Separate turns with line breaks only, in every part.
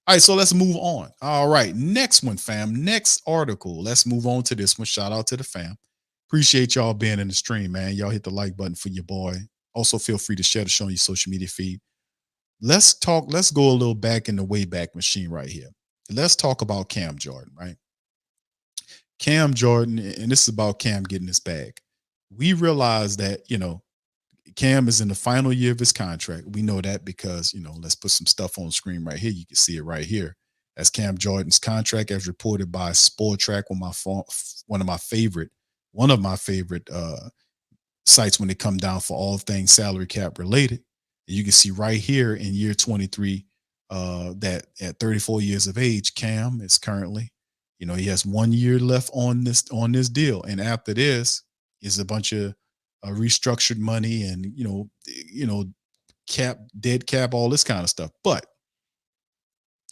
All right, so let's move on. All right, next one, fam. Next article. Let's move on to this one. Shout out to the fam. Appreciate y'all being in the stream, man. Y'all hit the like button for your boy. Also, feel free to share the show on your social media feed. Let's talk. Let's go a little back in the Wayback Machine right here. Let's talk about Cam Jordan, right? Cam Jordan, and this is about Cam getting his bag. We realize that, Cam is in the final year of his contract. We know that because, let's put some stuff on the screen right here. You can see it right here. That's Cam Jordan's contract as reported by Sport Track, one of my favorite, sites when they come down for all things salary cap related. And you can see right here in year 23 that at 34 years of age, Cam is currently, he has 1 year left on this deal, and after this is a bunch of restructured money and cap, dead cap, all this kind of stuff. But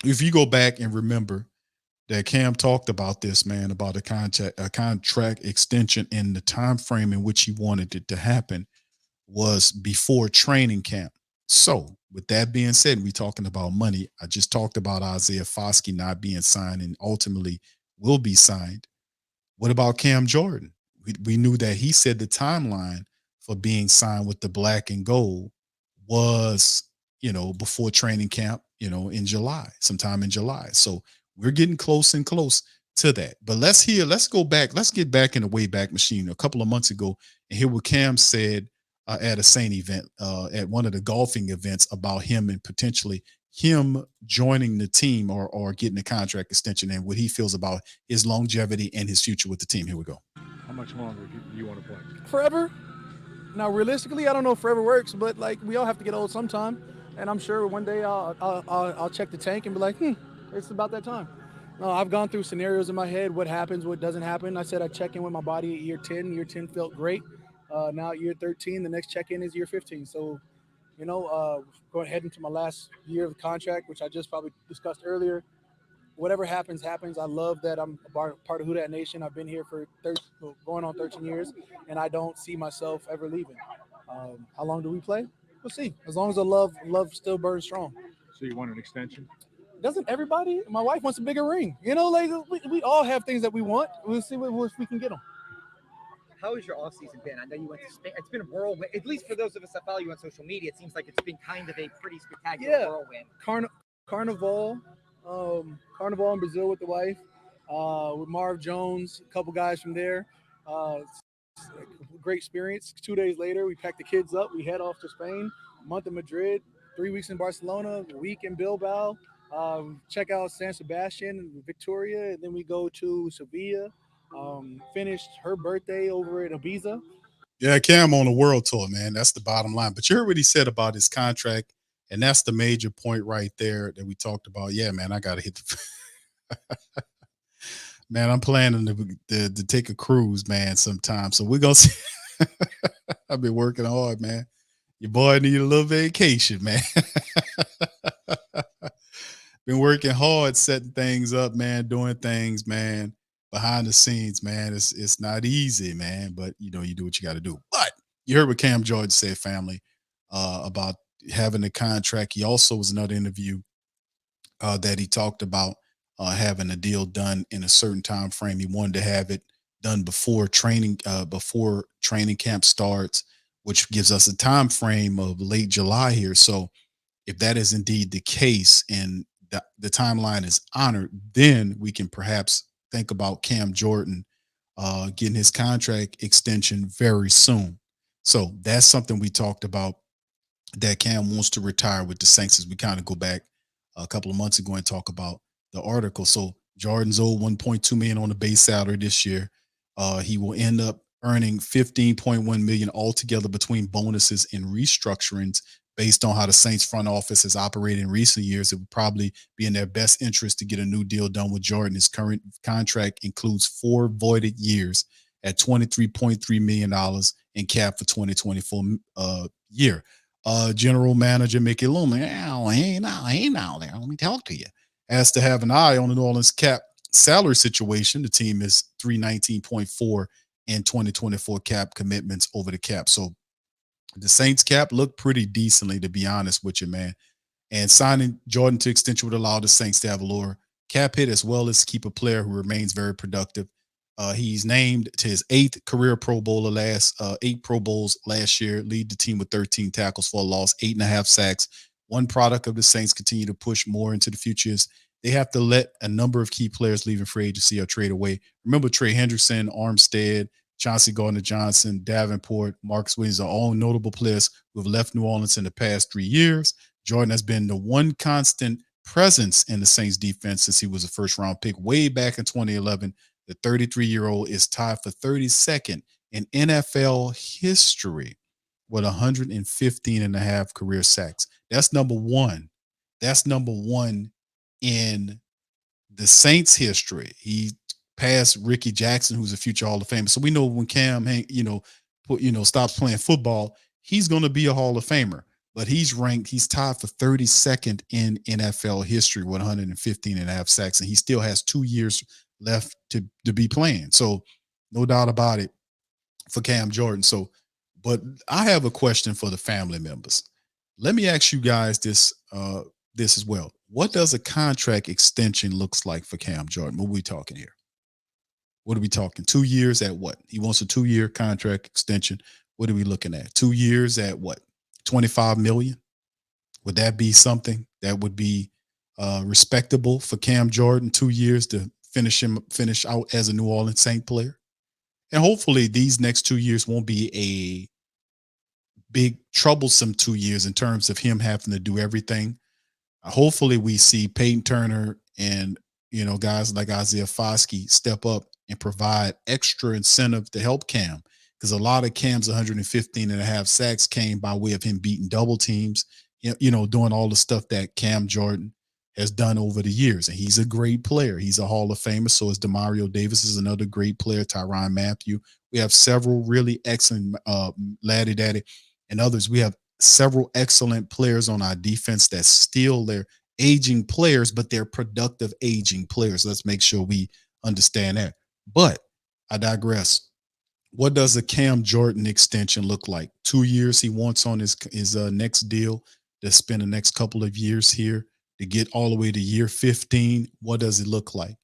if you go back and remember that Cam talked about this, man, about a contract extension, and the time frame in which he wanted it to happen was before training camp. So, with that being said, we talking about money. I just talked about Isaiah Foskey not being signed and ultimately will be signed. What about Cam Jordan? We knew that he said the timeline for being signed with the black and gold was, before training camp, in July, sometime in July. So we're getting close and close to that. But let's go back, let's get back in the Wayback Machine a couple of months ago and hear what Cam said at a Saint event, at one of the golfing events, about him and potentially him joining the team or getting a contract extension, and what he feels about his longevity and his future with the team. Here we go.
How much longer do you want to play?
Forever. Now, realistically, I don't know if forever works, but like we all have to get old sometime, and I'm sure one day I'll check the tank and be like, it's about that time. No, I've gone through scenarios in my head, what happens, what doesn't happen. I said I check in with my body at year 10. Year 10 felt great. Now at year 13, the next check in is year 15. So, going ahead into my last year of the contract, which I just probably discussed earlier. Whatever happens, happens. I love that I'm a part of Who Dat Nation. I've been here for going on 13 years, and I don't see myself ever leaving. How long do we play? We'll see. As long as the love still burns strong.
So you want an extension?
Doesn't everybody? My wife wants a bigger ring. Like we all have things that we want. We'll see what we can get them.
How has your off season been? I know you went to Spain. It's been a whirlwind. At least for those of us that follow you on social media, it seems like it's been kind of a pretty spectacular whirlwind.
Carnival in Brazil with the wife, with Marv Jones, a couple guys from there. Uh, Great experience. 2 days later, we pack the kids up. We head off to Spain. A month in Madrid, 3 weeks in Barcelona, a week in Bilbao. Check out San Sebastian, Victoria, and then we go to Sevilla. Finished her birthday over at Ibiza.
Yeah, Cam on the world tour, man. That's the bottom line. But you heard what he said about his contract, and that's the major point right there that we talked about. Yeah, man, I got to hit the. Man, I'm planning to take a cruise, man, sometime. So we're gonna see. I've been working hard, man. Your boy need a little vacation, man. Been working hard, setting things up, man, doing things, man, behind the scenes, man. It's not easy, man, but you do what you got to do. But you heard what Cam Jordan said, family, about having a contract. He also was another interview that he talked about having a deal done in a certain time frame. He wanted to have it done before training camp starts, which gives us a time frame of late July here. So if that is indeed the case and the timeline is honored, then we can perhaps think about Cam Jordan getting his contract extension very soon. So that's something we talked about, that Cam wants to retire with the Saints, as we kind of go back a couple of months ago and talk about the article. So Jordan's owed 1.2 million on the base salary this year. He will end up earning 15.1 million altogether between bonuses and restructurings. Based on how the Saints front office has operated in recent years, it would probably be in their best interest to get a new deal done with Jordan. His current contract includes 4 voided years at $23.3 million in cap for 2024 year. General Manager Mickey Loomis, hey now there, let me talk to you, has to have an eye on the New Orleans cap salary situation. The team is 319.4 in 2024 cap commitments over the cap. So the Saints cap looked pretty decently, to be honest with you, man. And signing Jordan to extension would allow the Saints to have a lower cap hit as well as keep a player who remains very productive. He's named to his eighth career Pro Bowler last 8 Pro Bowls last year, lead the team with 13 tackles for a loss, 8.5 sacks. One product of the Saints continue to push more into the future is they have to let a number of key players leaving free agency or trade away. Remember Trey Hendrickson, Armstead, Chauncey Gardner Johnson, Davenport, Marcus Williams are all notable players who have left New Orleans in the past 3 years. Jordan has been the one constant presence in the Saints defense since he was a first round pick way back in 2011. The 33-year-old is tied for 32nd in NFL history with 115 and a half career sacks. That's number one. That's number one in the Saints history. He passed Ricky Jackson, who's a future Hall of Famer. So we know when Cam, stops playing football, he's going to be a Hall of Famer. But he's tied for 32nd in NFL history with 115 and a half sacks, and he still has 2 years left to be playing. So no doubt about it for Cam Jordan. So, but I have a question for the family members. Let me ask you guys this as well. What does a contract extension looks like for Cam Jordan? What are we talking here? What are we talking? 2 years at what? He wants a 2-year contract extension. What are we looking at? 2 years at what? 25 million? Would that be something that would be respectable for Cam Jordan? 2 years to finish out as a New Orleans Saint player, and hopefully these next 2 years won't be a big troublesome 2 years in terms of him having to do everything. Hopefully we see Peyton Turner and guys like Isaiah Foskey step up and provide extra incentive to help Cam, because a lot of Cam's 115 and a half sacks came by way of him beating double teams, doing all the stuff that Cam Jordan has done over the years. And he's a great player. He's a Hall of Famer. So is Demario Davis is another great player, Tyrann Mathieu. We have several really excellent Laddie Daddy and others. We have several excellent players on our defense that still they're aging players, but they're productive aging players. Let's make sure we understand that. But I digress. What does a Cam Jordan extension look like? 2 years he wants on his next deal to spend the next couple of years here to get all the way to year 15. What does it look like?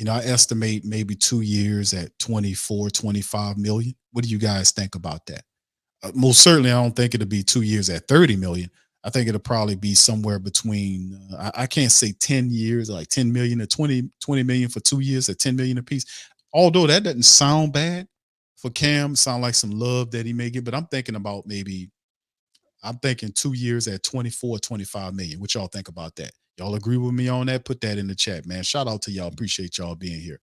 I estimate maybe 2 years at 24, 25 million. What do you guys think about that? Most certainly, I don't think it'll be 2 years at 30 million. I think it'll probably be somewhere between, I can't say 10 years, like 10 million to 20 million for 2 years at 10 million apiece. Although that doesn't sound bad for Cam, sound like some love that he may get, but I'm thinking 2 years at 24, 25 million. What y'all think about that? Y'all agree with me on that? Put that in the chat, man. Shout out to y'all. Appreciate y'all being here.